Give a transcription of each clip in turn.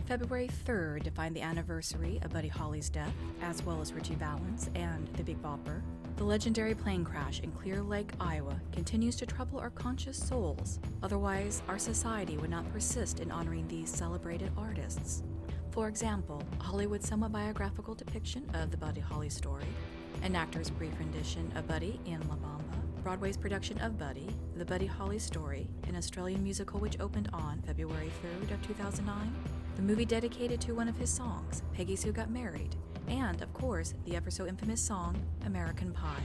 February 3rd defined the anniversary of Buddy Holly's death, as well as Ritchie Valens and the Big Bopper. The legendary plane crash in Clear Lake, Iowa continues to trouble our conscious souls. Otherwise, our society would not persist in honoring these celebrated artists. For example, Hollywood's somewhat biographical depiction of the Buddy Holly story, an actor's brief rendition of Buddy in La Bamba, Broadway's production of Buddy, The Buddy Holly Story, an Australian musical which opened on February 3rd of 2009, the movie dedicated to one of his songs, Peggy Sue Got Married, and, of course, the ever so infamous song, American Pie.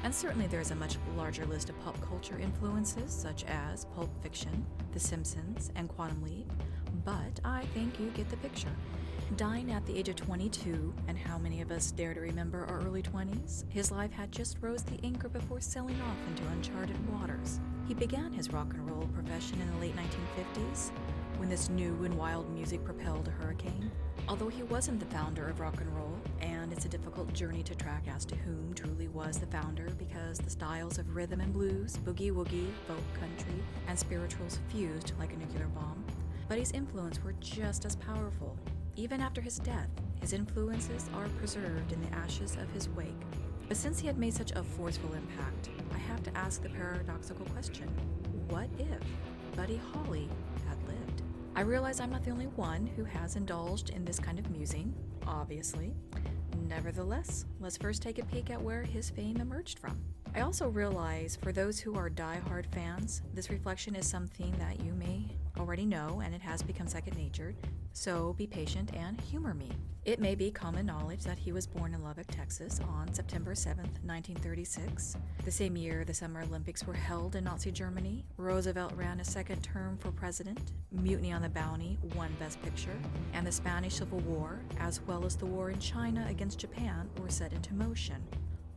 And certainly there's a much larger list of pop culture influences, such as Pulp Fiction, The Simpsons, and Quantum Leap, but I think you get the picture. Dying at the age of 22, and how many of us dare to remember our early 20s, his life had just rose the anchor before sailing off into uncharted waters. He began his rock and roll profession in the late 1950s, when this new and wild music propelled a hurricane. Although he wasn't the founder of rock and roll, and it's a difficult journey to track as to whom truly was the founder because the styles of rhythm and blues, boogie-woogie, folk country, and spirituals fused like a nuclear bomb, Buddy's influence were just as powerful. Even after his death, his influences are preserved in the ashes of his wake. But since he had made such a forceful impact, I have to ask the paradoxical question, what if Buddy Holly had lived? I realize I'm not the only one who has indulged in this kind of musing, obviously. Nevertheless, let's first take a peek at where his fame emerged from. I also realize for those who are die-hard fans, this reflection is something that you may already know and it has become second nature, so be patient and humor me. It may be common knowledge that he was born in Lubbock, Texas on September 7th, 1936. The same year the Summer Olympics were held in Nazi Germany, Roosevelt ran a second term for president, Mutiny on the Bounty won Best Picture, and the Spanish Civil War, as well as the war in China against Japan, were set into motion.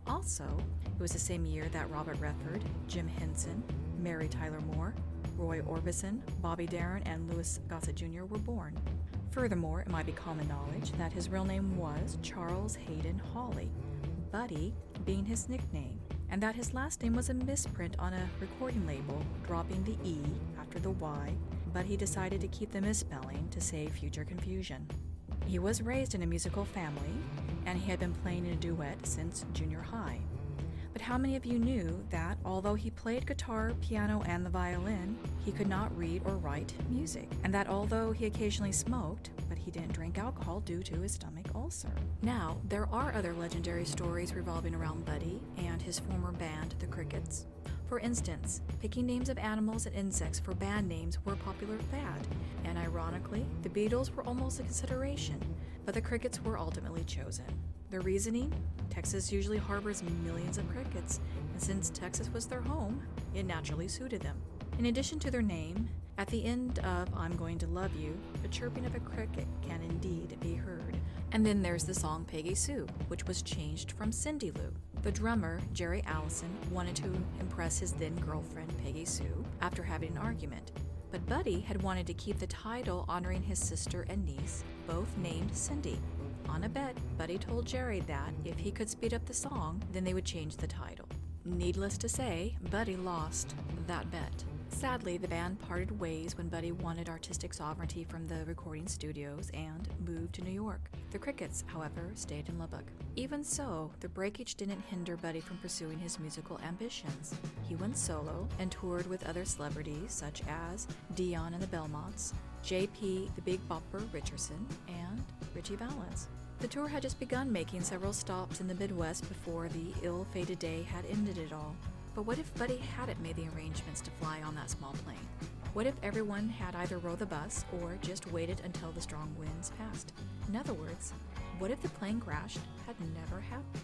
Also, it was the same year that Robert Redford, Jim Henson, Mary Tyler Moore, Roy Orbison, Bobby Darin, and Louis Gossett Jr. were born. Furthermore, it might be common knowledge that his real name was Charles Hayden Hawley, Buddy being his nickname, and that his last name was a misprint on a recording label, dropping the E after the Y, but he decided to keep the misspelling to save future confusion. He was raised in a musical family, and he had been playing in a duet since junior high. But how many of you knew that although he played guitar, piano, and the violin, he could not read or write music, and that although he occasionally smoked, but he didn't drink alcohol due to his stomach ulcer? Now, there are other legendary stories revolving around Buddy and his former band, the Crickets. For instance, picking names of animals and insects for band names were a popular fad, and ironically, the Beatles were almost a consideration, but the Crickets were ultimately chosen. The reasoning? Texas usually harbors millions of crickets, and since Texas was their home, it naturally suited them. In addition to their name, at the end of I'm Going to Love You, the chirping of a cricket can indeed be heard. And then there's the song Peggy Sue, which was changed from Cindy Lou. The drummer, Jerry Allison, wanted to impress his then girlfriend, Peggy Sue, after having an argument. But Buddy had wanted to keep the title honoring his sister and niece, both named Cindy. On a bet, Buddy told Jerry that if he could speed up the song, then they would change the title. Needless to say, Buddy lost that bet. Sadly, the band parted ways when Buddy wanted artistic sovereignty from the recording studios and moved to New York. The Crickets, however, stayed in Lubbock. Even so, the breakage didn't hinder Buddy from pursuing his musical ambitions. He went solo and toured with other celebrities such as Dion and the Belmonts, J.P. the Big Bopper Richardson, and Ritchie Valens. The tour had just begun, making several stops in the Midwest before the ill-fated day had ended it all. But what if Buddy hadn't made the arrangements to fly on that small plane? What if everyone had either rode the bus or just waited until the strong winds passed? In other words, what if the plane crash had never happened?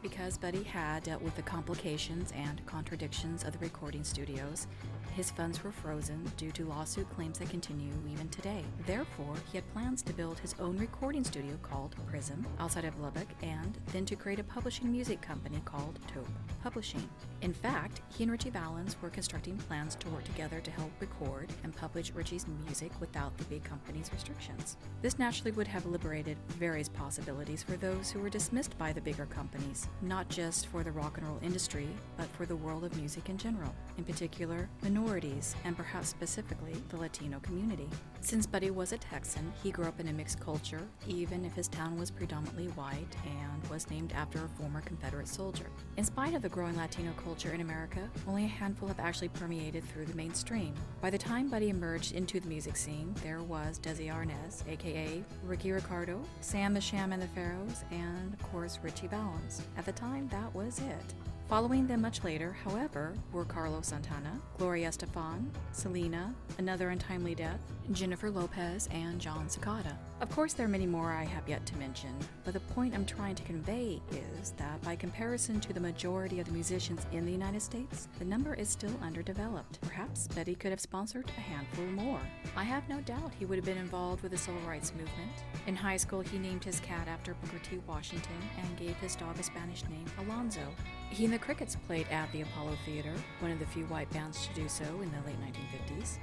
Because Buddy had dealt with the complications and contradictions of the recording studios, His funds were frozen due to lawsuit claims that continue even today. Therefore, he had plans to build his own recording studio called Prism outside of Lubbock, and then to create a publishing music company called Taupe Publishing. In fact, he and Ritchie Valens were constructing plans to work together to help record and publish Ritchie's music without the big company's restrictions. This naturally would have liberated various possibilities for those who were dismissed by the bigger companies, not just for the rock and roll industry, but for the world of music in general, in particular minorities, and perhaps specifically the Latino community. Since Buddy was a Texan, he grew up in a mixed culture, even if his town was predominantly white and was named after a former Confederate soldier. In spite of the growing Latino culture in America, only a handful have actually permeated through the mainstream. By the time Buddy emerged into the music scene, there was Desi Arnaz, aka Ricky Ricardo, Sam the Sham and the Pharaohs, and of course Ritchie Valens. At the time, that was it. Following them much later, however, were Carlos Santana, Gloria Estefan, Selena, Another Untimely Death, Jennifer Lopez, and John Cicada. Of course, there are many more I have yet to mention, but the point I'm trying to convey is that by comparison to the majority of the musicians in the United States, the number is still underdeveloped. Perhaps Buddy could have sponsored a handful more. I have no doubt he would have been involved with the civil rights movement. In high school, he named his cat after Booker T. Washington and gave his dog a Spanish name, Alonzo. He and the Crickets played at the Apollo Theater, one of the few white bands to do so in the late 1950s.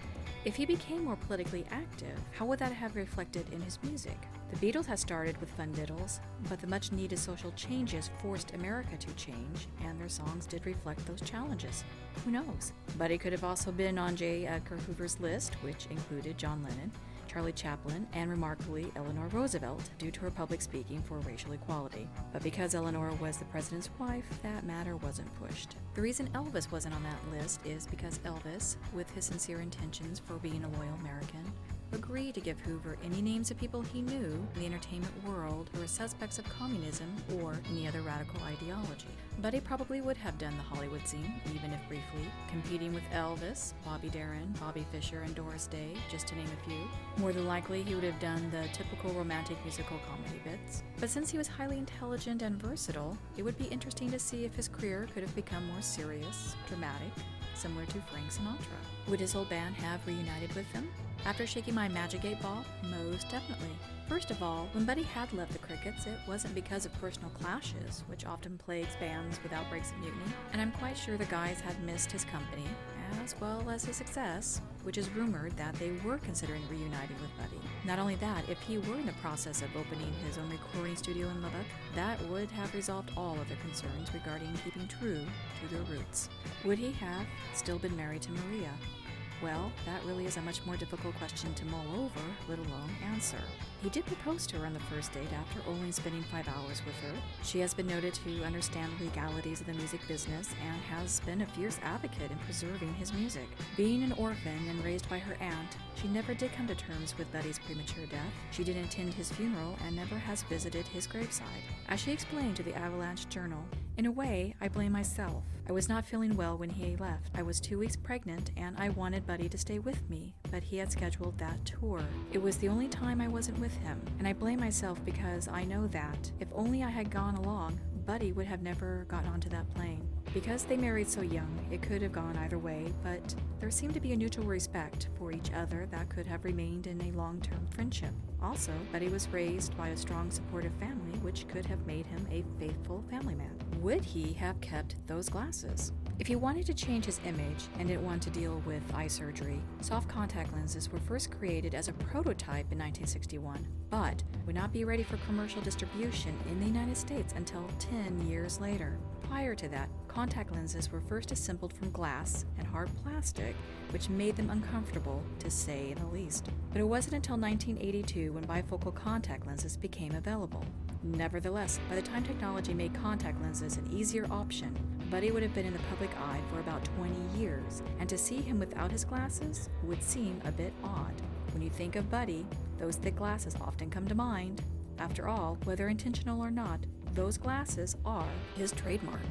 If he became more politically active, how would that have reflected in his music? The Beatles had started with fun diddles, but the much-needed social changes forced America to change, and their songs did reflect those challenges. Who knows? Buddy could have also been on J. Edgar Hoover's list, which included John Lennon, Charlie Chaplin, and remarkably Eleanor Roosevelt, due to her public speaking for racial equality. But because Eleanor was the president's wife, that matter wasn't pushed. The reason Elvis wasn't on that list is because Elvis, with his sincere intentions for being a loyal American, agreed to give Hoover any names of people he knew in the entertainment world who were suspects of communism or any other radical ideology. Buddy probably would have done the Hollywood scene, even if briefly, competing with Elvis, Bobby Darin, Bobby Fischer, and Doris Day, just to name a few. More than likely, he would have done the typical romantic musical comedy bits. But since he was highly intelligent and versatile, it would be interesting to see if his career could have become more serious, dramatic, similar to Frank Sinatra. Would his old band have reunited with him? After shaking my Magic 8 Ball, most definitely. First of all, when Buddy had left the Crickets, it wasn't because of personal clashes, which often plagues bands with outbreaks of mutiny, and I'm quite sure the guys had missed his company, as well as his success, which is rumored that they were considering reuniting with Buddy. Not only that, if he were in the process of opening his own recording studio in Lubbock, that would have resolved all of their concerns regarding keeping true to their roots. Would he have still been married to Maria? Well, that really is a much more difficult question to mull over, let alone answer. He did propose to her on the first date after only spending 5 hours with her. She has been noted to understand the legalities of the music business and has been a fierce advocate in preserving his music. Being an orphan and raised by her aunt, she never did come to terms with Buddy's premature death. She didn't attend his funeral and never has visited his graveside. As she explained to the Avalanche Journal, "In a way, I blame myself. I was not feeling well when he left. I was 2 weeks pregnant and I wanted Buddy to stay with me, but he had scheduled that tour. It was the only time I wasn't with him, and I blame myself because I know that if only I had gone along, Buddy would have never gotten onto that plane. Because they married so young, it could have gone either way, but there seemed to be a mutual respect for each other that could have remained in a long-term friendship. Also, Buddy was raised by a strong, supportive family, which could have made him a faithful family man. Would he have kept those glasses? If he wanted to change his image and didn't want to deal with eye surgery, soft contact lenses were first created as a prototype in 1961, but would not be ready for commercial distribution in the United States until 10 years later. Prior to that, contact lenses were first assembled from glass and hard plastic, which made them uncomfortable, to say the least. But it wasn't until 1982 when bifocal contact lenses became available. Nevertheless, by the time technology made contact lenses an easier option, Buddy would have been in the public eye for about 20 years, and to see him without his glasses would seem a bit odd. When you think of Buddy, those thick glasses often come to mind. After all, whether intentional or not, those glasses are his trademark.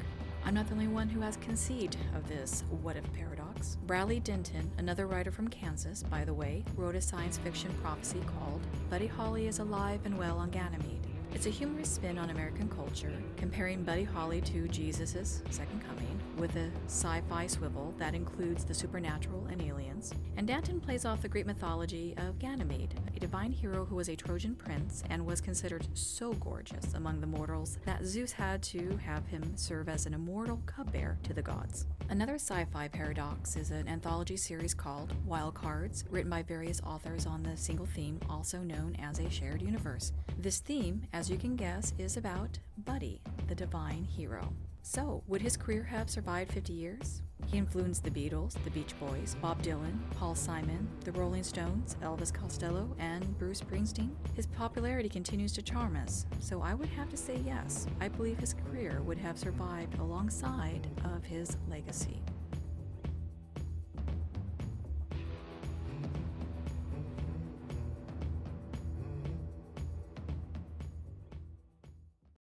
I'm not the only one who has conceived of this what-if paradox. Bradley Denton, another writer from Kansas, by the way, wrote a science fiction prophecy called Buddy Holly is Alive and Well on Ganymede. It's a humorous spin on American culture, comparing Buddy Holly to Jesus' second coming, with a sci-fi swivel that includes the supernatural and aliens. And Danton plays off the great mythology of Ganymede, a divine hero who was a Trojan prince and was considered so gorgeous among the mortals that Zeus had to have him serve as an immortal cupbearer to the gods. Another sci-fi paradox is an anthology series called Wild Cards, written by various authors on the single theme, also known as a shared universe. This theme, as you can guess, is about Buddy, the divine hero. So, would his career have survived 50 years? He influenced the Beatles, the Beach Boys, Bob Dylan, Paul Simon, the Rolling Stones, Elvis Costello, and Bruce Springsteen. His popularity continues to charm us, so I would have to say yes. I believe his career would have survived alongside of his legacy.